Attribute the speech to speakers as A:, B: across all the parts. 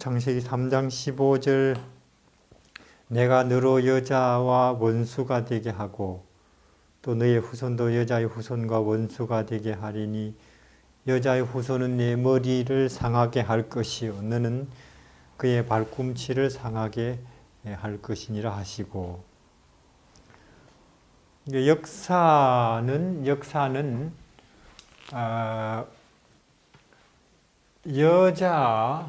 A: 창세기 3장 15절 내가 너로 여자와 원수가 되게 하고 또 너의 후손도 여자의 후손과 원수가 되게 하리니 여자의 후손은 내 머리를 상하게 할 것이요 너는 그의 발꿈치를 상하게 할 것이니라 하시고, 역사는 여자와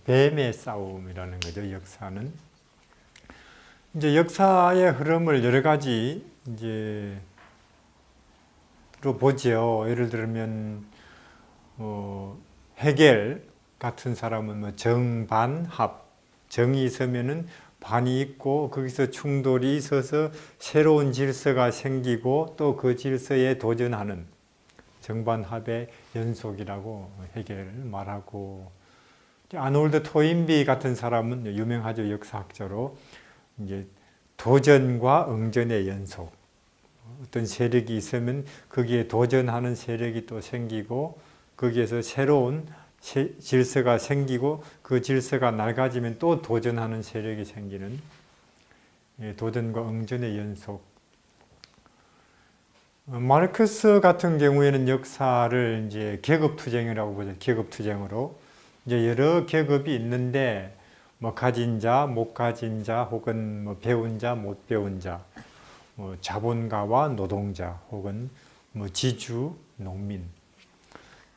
A: 뱀의 싸움이라는 거죠. 역사는 이제 역사의 흐름을 여러 가지 로 보죠. 예를 들면 헤겔 같은 사람은 정반합, 정이 있으면은 반이 있고 거기서 충돌이 있어서 새로운 질서가 생기고 또 그 질서에 도전하는 정반합의 연속이라고 헤겔 말하고, 아놀드 토인비 같은 사람은 유명하죠. 역사학자로 이제 도전과 응전의 연속. 어떤 세력이 있으면 거기에 도전하는 세력이 또 생기고 거기에서 새로운 질서가 생기고 그 질서가 낡아지면 또 도전하는 세력이 생기는 도전과 응전의 연속. 마르크스 같은 경우에는 역사를 이제 계급투쟁이라고 보죠. 계급투쟁으로 이제 여러 계급이 있는데 가진 자, 못 가진 자, 혹은 배운 자, 못 배운 자, 자본가와 노동자, 혹은 지주, 농민,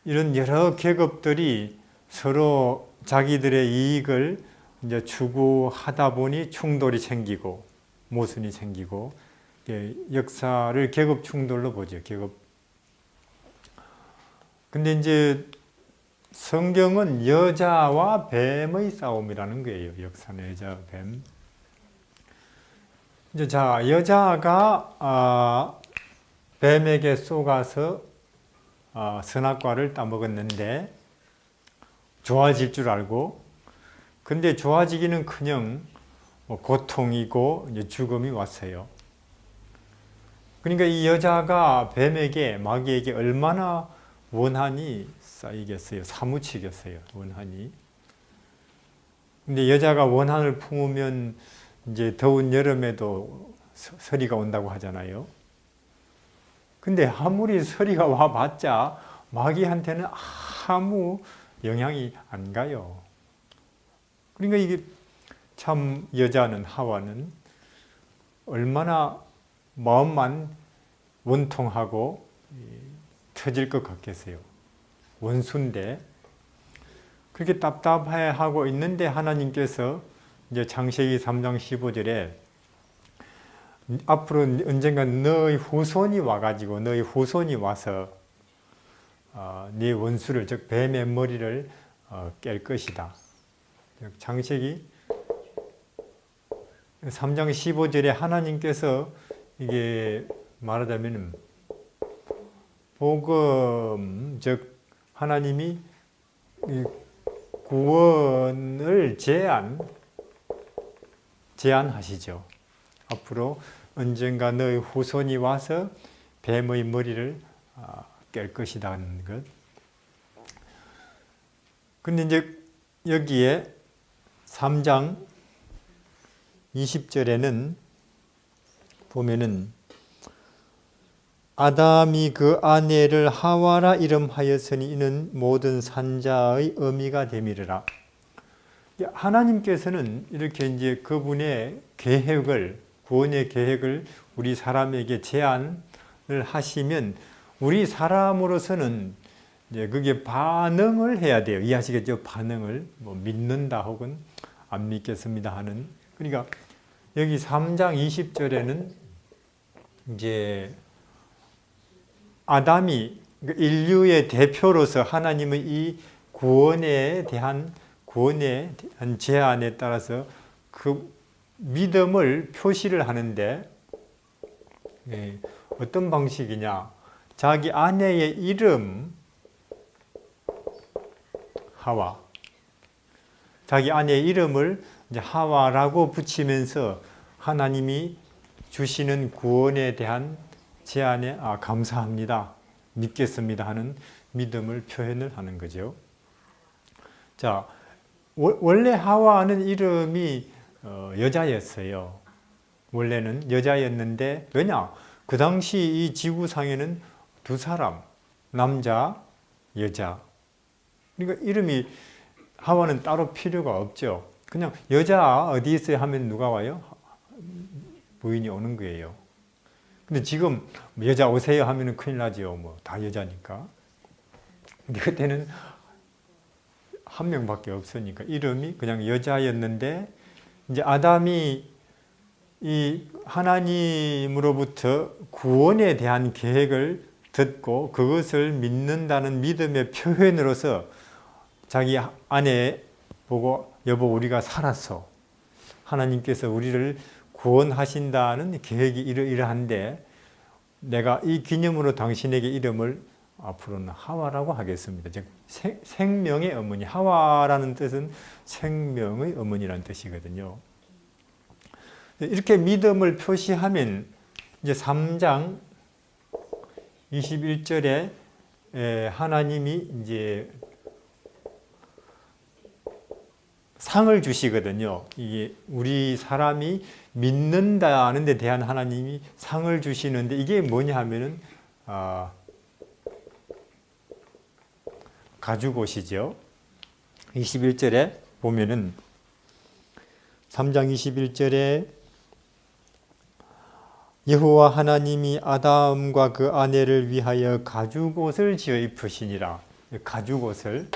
A: 이런 여러 계급들이 서로 자기들의 이익을 이제 추구하다 보니 충돌이 생기고 모순이 생기고, 역사를 계급 충돌로 보죠. 계급. 근데 이제 성경은 여자와 뱀의 싸움이라는 거예요. 역사는 여자와 뱀. 이제 여자가 뱀에게 속아서 선악과를 따먹었는데 좋아질 줄 알고, 근데 좋아지기는커녕 고통이고 이제 죽음이 왔어요. 그러니까 이 여자가 뱀에게, 마귀에게 얼마나 원한이 쌓이겠어요. 사무치겠어요. 원한이. 근데 여자가 원한을 품으면 이제 더운 여름에도 서리가 온다고 하잖아요. 근데 아무리 서리가 와봤자 마귀한테는 아무 영향이 안 가요. 그러니까 이게 참 여자는, 하와는 얼마나 마음만 원통하고 터질 것 같겠어요. 원수인데 그렇게 답답해하고 있는데 하나님께서 이제 창세기 3장 15절에 앞으로 언젠가 너의 후손이 와가지고 너의 후손이 와서 네 원수를, 즉 뱀의 머리를 깰 것이다. 창세기 3장 15절에 하나님께서 이게 말하자면 복음, 즉 하나님이 구원을 제안하시죠. 앞으로 언젠가 너의 후손이 와서 뱀의 머리를 깰 것이라는 것. 근데 이제 여기에 3장 20절에는 보면은 아담이 그 아내를 하와라 이름하였으니 이는 모든 산자의 어미가 됨이르라. 하나님께서는 이렇게 이제 그분의 계획을, 구원의 계획을 우리 사람에게 제안을 하시면 우리 사람으로서는 이제 그게 반응을 해야 돼요. 이해하시겠죠? 반응을 믿는다 혹은 안 믿겠습니다 하는. 그러니까 여기 3장 20절에는 이제 아담이 인류의 대표로서 하나님의 이 구원에 대한 제안에 따라서 그 믿음을 표시를 하는데, 어떤 방식이냐? 자기 아내의 이름 하와, 자기 아내의 이름을 이제 하와라고 붙이면서 하나님이 주시는 구원에 대한 제안에 감사합니다, 믿겠습니다 하는 믿음을 표현을 하는 거죠. 자, 원래 하와는 이름이 여자였어요. 원래는 여자였는데 왜냐? 그 당시 이 지구상에는 두 사람, 남자, 여자. 그러니까 이름이 하와는 따로 필요가 없죠. 그냥 여자 어디 있어요 하면 누가 와요? 부인이 오는 거예요. 근데 지금 여자 오세요 하면 큰일 나죠. 뭐 다 여자니까. 근데 그때는 한 명밖에 없으니까 이름이 그냥 여자였는데 이제 아담이 이 하나님으로부터 구원에 대한 계획을 듣고 그것을 믿는다는 믿음의 표현으로서 자기 아내 보고 여보 우리가 살았어. 하나님께서 우리를 구원하신다는 계획이 이러이러한데 내가 이 기념으로 당신에게 이름을 앞으로는 하와라고 하겠습니다. 즉 생명의 어머니, 하와라는 뜻은 생명의 어머니라는 뜻이거든요. 이렇게 믿음을 표시하면 이제 3장 21절에 하나님이 이제 상을 주시거든요. 이게 우리 사람이 믿는다는 데 대한 하나님이 상을 주시는데 이게 뭐냐 하면은 가죽옷이죠. 21절에 보면은 3장 21절에 여호와 하나님이 아담과 그 아내를 위하여 가죽옷을 지어 입으시니라. 가죽옷을.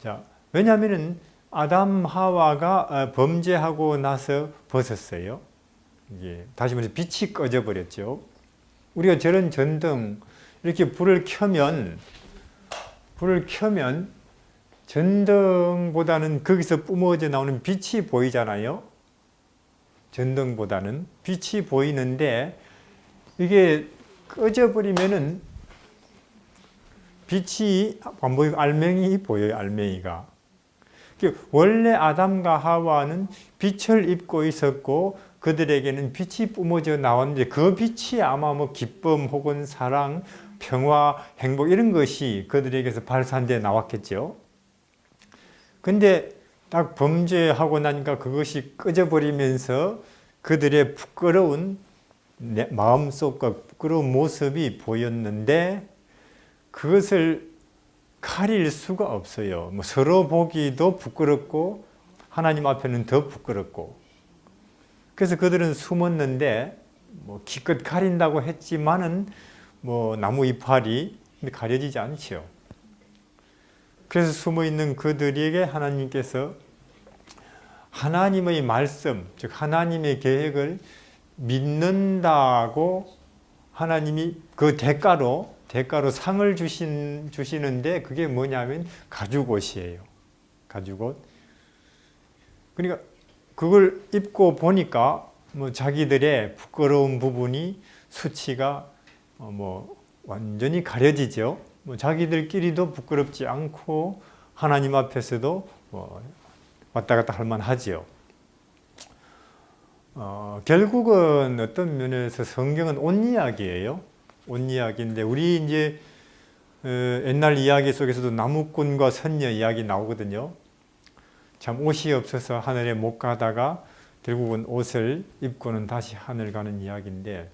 A: 자, 왜냐하면은 아담 하와가 범죄하고 나서 벗었어요. 이게 다시 말해서 빛이 꺼져 버렸죠. 우리가 저런 전등 이렇게 불을 켜면 전등보다는 거기서 뿜어져 나오는 빛이 보이잖아요. 전등보다는 빛이 보이는데 이게 꺼져버리면은 빛이 안 보이고 알맹이 보여요. 알맹이가. 원래 아담과 하와는 빛을 입고 있었고 그들에게는 빛이 뿜어져 나왔는데 그 빛이 아마 뭐 기쁨 혹은 사랑, 평화, 행복 이런 것이 그들에게서 발산돼 나왔겠죠. 근데 딱 범죄하고 나니까 그것이 꺼져버리면서 그들의 부끄러운 마음속과 부끄러운 모습이 보였는데 그것을 가릴 수가 없어요. 뭐 서로 보기도 부끄럽고 하나님 앞에는 더 부끄럽고 그래서 그들은 숨었는데 뭐 기껏 가린다고 했지만은 뭐 나무 이파리 가려지지 않죠. 그래서 숨어있는 그들에게 하나님께서 하나님의 말씀, 즉 하나님의 계획을 믿는다고 하나님이 그 대가로 상을 주시는데 그게 뭐냐면 가죽옷이에요. 가죽옷. 그러니까 그걸 입고 보니까 뭐 자기들의 부끄러운 부분이 수치가 뭐 완전히 가려지죠. 뭐 자기들끼리도 부끄럽지 않고 하나님 앞에서도 뭐 왔다 갔다 할 만하지요. 결국은 어떤 면에서 성경은 옷 이야기예요. 옷 이야기인데 우리 이제 옛날 이야기 속에서도 나무꾼과 선녀 이야기 나오거든요. 참 옷이 없어서 하늘에 못 가다가 결국은 옷을 입고는 다시 하늘 가는 이야기인데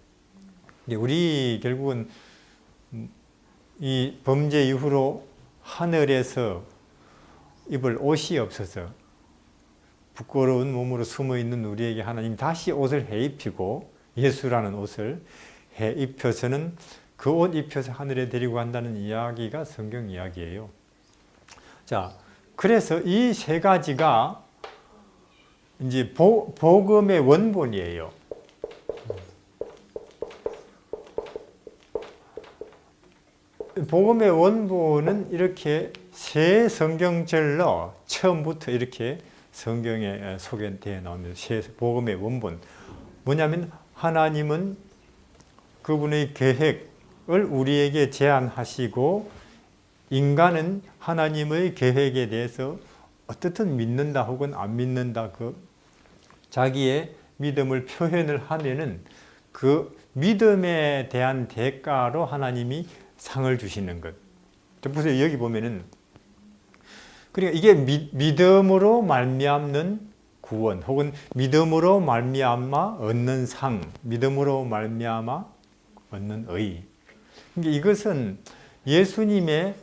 A: 우리 결국은 이 범죄 이후로 하늘에서 입을 옷이 없어서 부끄러운 몸으로 숨어있는 우리에게 하나님 다시 옷을 해입히고 예수라는 옷을 해입혀서는 그 옷 입혀서 하늘에 데리고 간다는 이야기가 성경 이야기예요. 자, 그래서 이 세 가지가 이제 복음의 원본이에요. 복음의 원본은 이렇게 세 성경절로 처음부터 이렇게 성경에 소개되어 나옵니다. 세 복음의 원본. 뭐냐면 하나님은 그분의 계획을 우리에게 제안하시고 인간은 하나님의 계획에 대해서 어떻든 믿는다 혹은 안 믿는다 그 자기의 믿음을 표현을 하면은 그 믿음에 대한 대가로 하나님이 상을 주시는 것. 보세요. 여기 보면은 그러니까 이게 믿음으로 말미암는 구원 혹은 믿음으로 말미암아 얻는 상, 믿음으로 말미암아 얻는 의. 그러니까 이것은 예수님의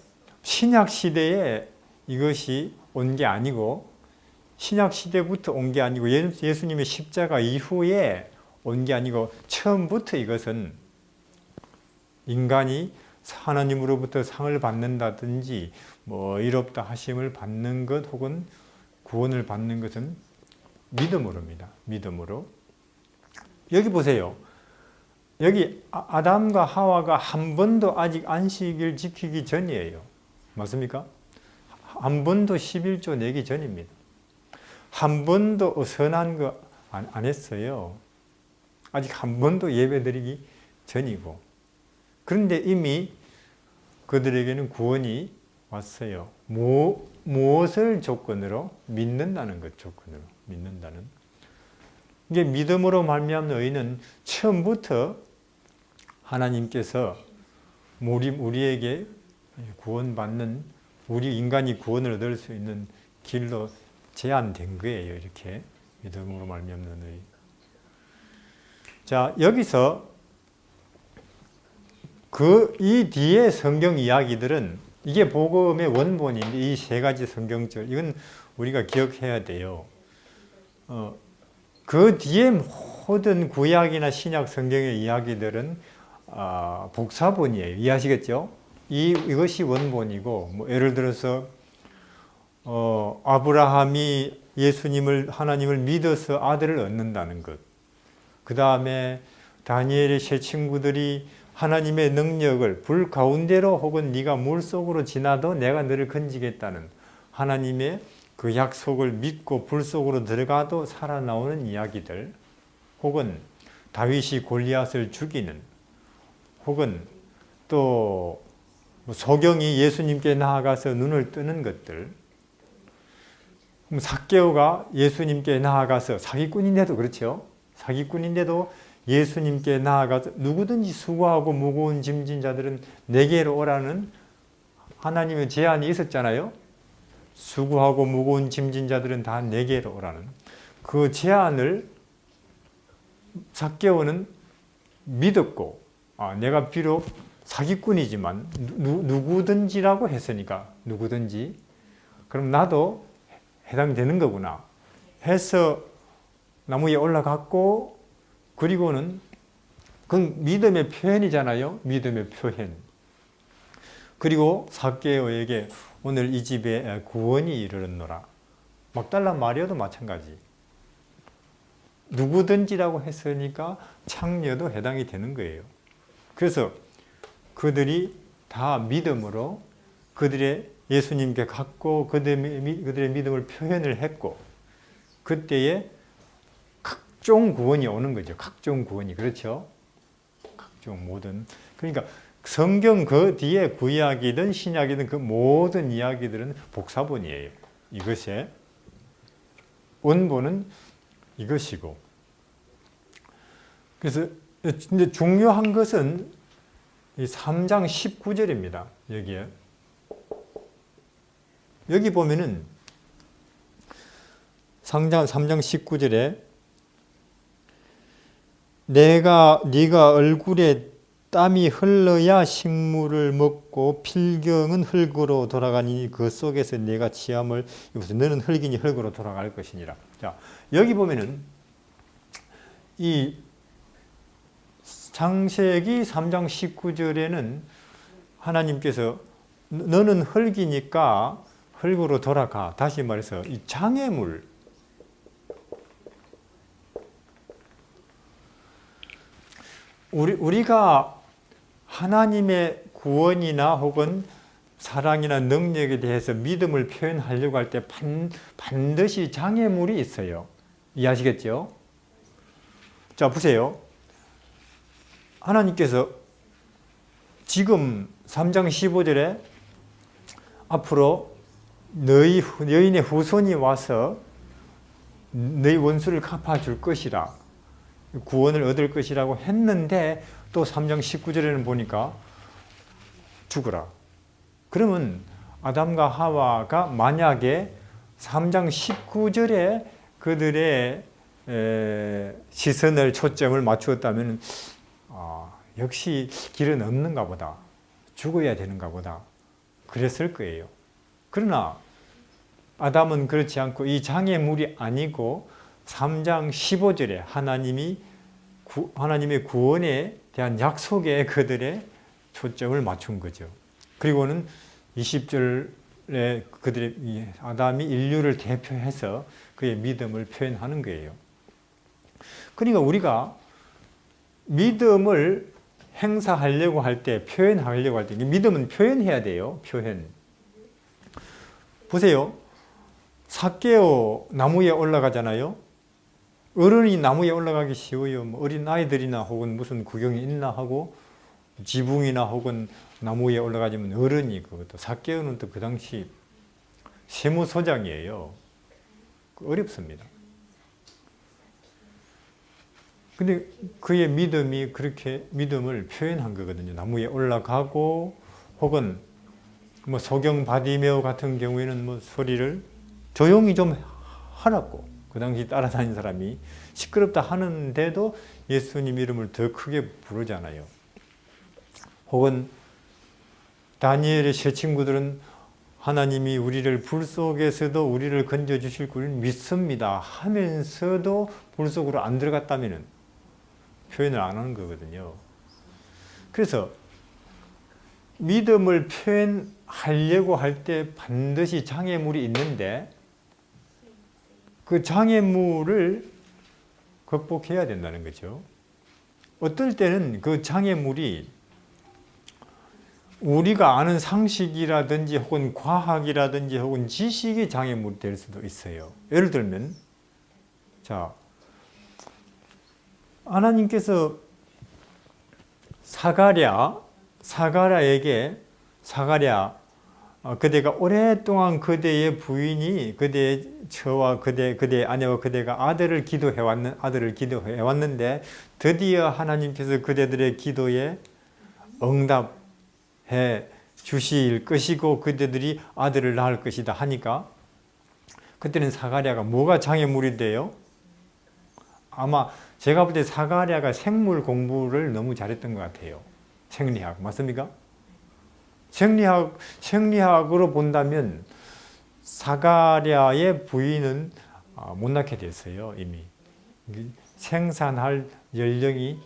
A: 신약 시대에 이것이 온 게 아니고 신약 시대부터 온 게 아니고 예수님의 십자가 이후에 온 게 아니고 처음부터 이것은 인간이 하나님으로부터 상을 받는다든지 뭐 의롭다 하심을 받는 것 혹은 구원을 받는 것은 믿음으로입니다. 믿음으로. 여기 보세요. 여기 아담과 하와가 한 번도 아직 안식일 지키기 전이에요. 맞습니까? 한 번도 11조 내기 전입니다. 한 번도 선한 거 안 했어요. 아직 한 번도 예배 드리기 전이고. 그런데 이미 그들에게는 구원이 왔어요. 무엇을 조건으로? 믿는다는 것 조건으로. 믿는다는. 이게 믿음으로 말미암는 의는 처음부터 하나님께서 우리에게 구원받는, 우리 인간이 구원을 얻을 수 있는 길로 제한된 거예요. 이렇게 믿음으로 말미암는 의. 자, 여기서 이 뒤에 성경 이야기들은 이게 복음의 원본인데 이 세 가지 성경절 이건 우리가 기억해야 돼요. 그 뒤에 모든 구약이나 신약 성경의 이야기들은 복사본이에요. 이해하시겠죠? 이것이 원본이고 뭐 예를 들어서 아브라함이 하나님을 믿어서 아들을 얻는다는 것. 그 다음에 다니엘의 세 친구들이 하나님의 능력을 불 가운데로 혹은 네가 물 속으로 지나도 내가 너를 건지겠다는 하나님의 그 약속을 믿고 불 속으로 들어가도 살아나오는 이야기들, 혹은 다윗이 골리앗을 죽이는, 혹은 또 소경이 예수님께 나아가서 눈을 뜨는 것들, 삭개오가 예수님께 나아가서 사기꾼인데도 그렇죠. 사기꾼인데도 예수님께 나아가서 누구든지 수고하고 무거운 짐진 자들은 내게로 오라는 하나님의 제안이 있었잖아요. 수고하고 무거운 짐진 자들은 다 내게로 오라는 그 제안을 삭개오는 믿었고, 내가 비록 사기꾼이지만 누구든지라고 했으니까 누구든지 그럼 나도 해당되는 거구나 해서 나무 위에 올라갔고, 그리고는 그건 믿음의 표현이잖아요. 믿음의 표현. 그리고 삭개오에게 오늘 이 집에 구원이 이르렀노라. 막달라 마리아도 마찬가지. 누구든지라고 했으니까 창녀도 해당이 되는 거예요. 그래서 그들이 다 믿음으로 그들의 예수님께 갔고 그들의 믿음을 표현을 했고, 그때에 각종 구원이 오는 거죠. 각종 구원이. 그렇죠? 각종 모든. 그러니까 성경 그 뒤에 구약이든 신약이든 그 모든 이야기들은 복사본이에요. 이것의 원본은 이것이고. 그래서 근데 중요한 것은 이 3장 19절입니다. 여기 보면은 3장 19절에 네가 얼굴에 땀이 흘러야 식물을 먹고 필경은 흙으로 돌아가니 그 속에서 네가 취함을 입어서 너는 흙이니 흙으로 돌아갈 것이니라. 자, 여기 보면은 이 창세기 3장 19절에는 하나님께서 너는 흙이니까 흙으로 돌아가. 다시 말해서 이 장애물, 우리가 하나님의 구원이나 혹은 사랑이나 능력에 대해서 믿음을 표현하려고 할 때 반드시 장애물이 있어요. 이해하시겠죠? 자, 보세요. 하나님께서 지금 3장 15절에 앞으로 여인의 후손이 와서 너희 원수를 갚아줄 것이라, 구원을 얻을 것이라고 했는데 또 3장 19절에는 보니까 죽어라. 그러면 아담과 하와가 만약에 3장 19절에 그들의 시선을 초점을 맞추었다면 역시 길은 없는가 보다. 죽어야 되는가 보다. 그랬을 거예요. 그러나 아담은 그렇지 않고 이 장애물이 아니고 3장 15절에 하나님의 구원에 대한 약속에 그들의 초점을 맞춘 거죠. 그리고는 20절에 아담이 인류를 대표해서 그의 믿음을 표현하는 거예요. 그러니까 우리가 믿음을 행사하려고 할 때, 표현하려고 할 때, 믿음은 표현해야 돼요. 표현. 보세요. 삭개오 나무에 올라가잖아요. 어른이 나무에 올라가기 쉬워요. 어린 아이들이나 혹은 무슨 구경이 있나 하고 지붕이나 혹은 나무에 올라가지만 어른이 그것도 삭개오는 또 그 당시 세무소장이에요. 어렵습니다. 근데 그의 믿음이 그렇게 믿음을 표현한 거거든요. 나무에 올라가고 혹은 소경 바디메오 같은 경우에는 소리를 조용히 좀 하라고 그 당시 따라다닌 사람이 시끄럽다 하는데도 예수님 이름을 더 크게 부르잖아요. 혹은 다니엘의 세 친구들은 하나님이 우리를 불 속에서도 우리를 건져주실 줄 믿습니다 하면서도 불 속으로 안 들어갔다면 표현을 안 하는 거거든요. 그래서 믿음을 표현하려고 할 때 반드시 장애물이 있는데 그 장애물을 극복해야 된다는 거죠. 어떨 때는 그 장애물이 우리가 아는 상식이라든지 혹은 과학이라든지 혹은 지식이 장애물이 될 수도 있어요. 예를 들면 하나님께서 사가랴에게 그대가 오랫동안 그대의 부인이 그대의 처와 그대의 아내와 그대가 아들을 기도해왔는데 드디어 하나님께서 그대들의 기도에 응답해 주실 것이고 그대들이 아들을 낳을 것이다 하니까 그때는 사가랴가 뭐가 장애물이 돼요? 아마 제가 볼 때 사가랴가 생물 공부를 너무 잘했던 것 같아요. 생리학 맞습니까? 생리학으로 본다면 사가랴의 부인은 못 낳게 됐어요. 이미 생산할 연령이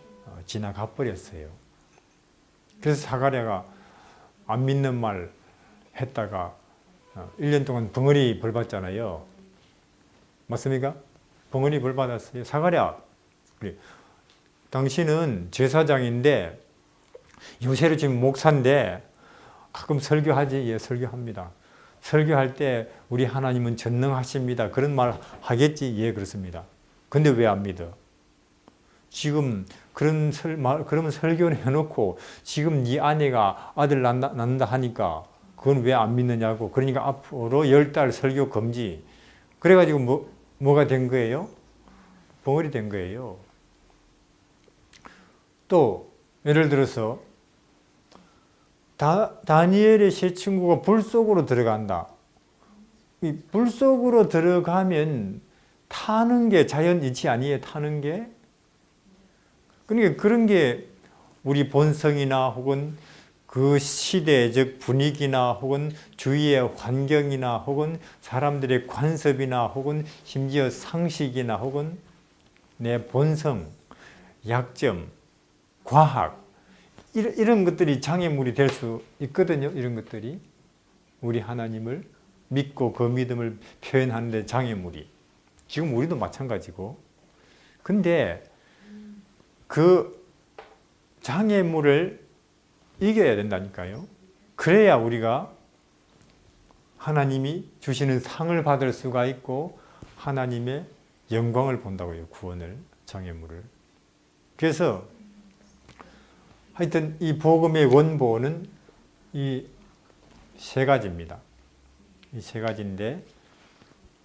A: 지나가 버렸어요. 그래서 사가랴가 안 믿는 말 했다가 1년 동안 벙어리 벌 받잖아요. 맞습니까? 벙어리 벌 받았어요. 사가랴, 당신은 제사장인데 요새로 지금 목사인데 가끔 설교하지? 예, 설교합니다. 설교할 때 우리 하나님은 전능하십니다. 그런 말 하겠지? 예, 그렇습니다. 근데 왜 안 믿어? 지금 그러면 설교를 해놓고 지금 네 아내가 아들 낳는다 하니까 그건 왜 안 믿느냐고. 그러니까 앞으로 10달 설교 금지. 그래가지고 뭐가 된 거예요? 벙어리 된 거예요. 또 예를 들어서 다니엘의 세 친구가 불 속으로 들어간다. 이 불 속으로 들어가면 타는 게 자연 이치 아니에요? 타는 게? 그러니까 그런 게 우리 본성이나 혹은 그 시대적 분위기나 혹은 주위의 환경이나 혹은 사람들의 관습이나 혹은 심지어 상식이나 혹은 내 본성, 약점, 과학 이런 것들이 장애물이 될 수 있거든요. 이런 것들이 우리 하나님을 믿고 그 믿음을 표현하는 데 장애물이. 지금 우리도 마찬가지고. 근데 그 장애물을 이겨야 된다니까요. 그래야 우리가 하나님이 주시는 상을 받을 수가 있고 하나님의 영광을 본다고요. 구원을, 장애물을. 그래서 하여튼 이 복음의 원본은 이 세 가지입니다. 이 세 가지인데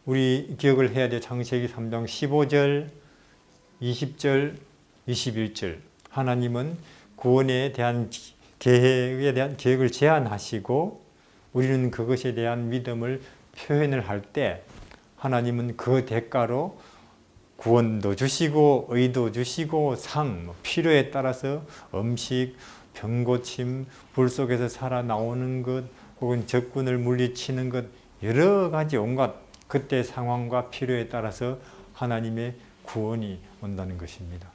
A: 우리 기억을 해야 돼. 창세기 3장 15절, 20절, 21절. 하나님은 구원에 대한 계획을 제안하시고 우리는 그것에 대한 믿음을 표현을 할 때 하나님은 그 대가로 구원도 주시고 의도 주시고 상, 필요에 따라서 음식, 병고침, 불 속에서 살아나오는 것 혹은 적군을 물리치는 것 여러 가지 온갖 그때 상황과 필요에 따라서 하나님의 구원이 온다는 것입니다.